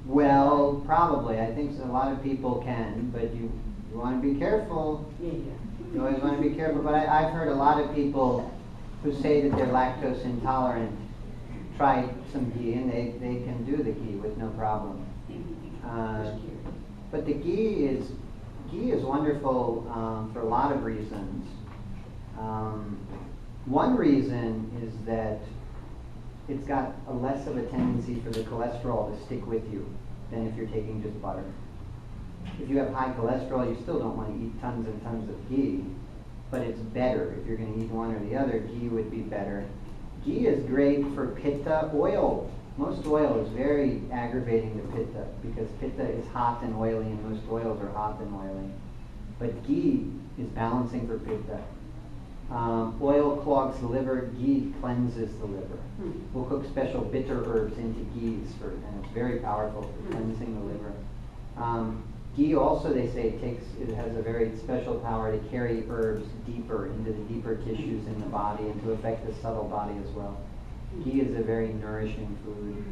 Well, probably. I think a lot of people can, but you want to be careful. Yeah. You always want to be careful. But I've heard a lot of people who say that they're lactose intolerant try some ghee, and they can do the ghee with no problem. But the ghee is wonderful for a lot of reasons. One reason is that it's got a less of a tendency for the cholesterol to stick with you than if you're taking just butter. If you have high cholesterol, you still don't want to eat tons and tons of ghee, but it's better. If you're going to eat one or the other, ghee would be better. Ghee is great for pitta. Oil. Most oil is very aggravating to pitta because pitta is hot and oily, and most oils are hot and oily. But ghee is balancing for pitta. Oil clogs the liver, ghee cleanses the liver. We'll cook special bitter herbs into ghees, and it's very powerful for cleansing the liver. Ghee also, they say, it has a very special power to carry herbs deeper into the deeper tissues in the body and to affect the subtle body as well. Ghee is a very nourishing food.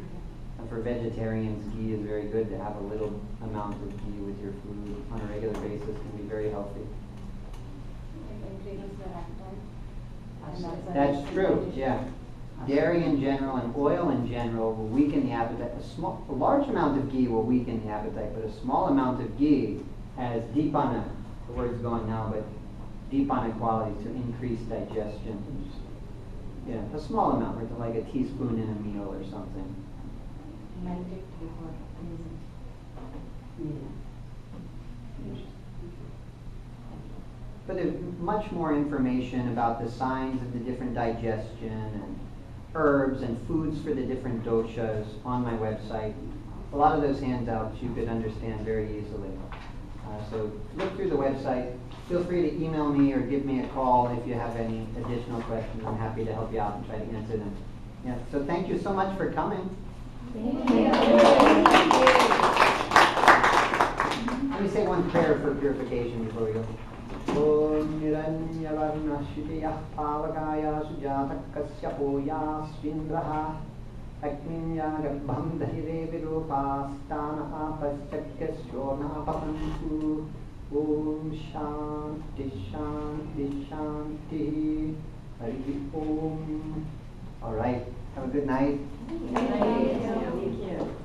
And for vegetarians, ghee is very good to have a little amount of ghee with your food on a regular basis. Can be very healthy. That's true, yeah. Dairy in general and oil in general will weaken the appetite. A large amount of ghee will weaken the appetite, but a small amount of ghee has dipana, the word's gone now, but dipana qualities to increase digestion. Yeah, a small amount, like a teaspoon in a meal or something. But there's much more information about the signs of the different digestion and herbs and foods for the different doshas on my website. A lot of those handouts you could understand very easily. So look through the website. Feel free to email me or give me a call if you have any additional questions. I'm happy to help you out and try to answer them. Yeah, so thank you so much for coming. Thank you. Let me say one prayer for purification before we go. Om Niranyavarnashitiyah Pavakaya Sujata Kasyapoya Svindraha Akminya Garbham Dhire Virupastana Paschakyasyona Pavantu Om Shanti Shanti Shanti Hari Om. All right. Have a good night. Thank you.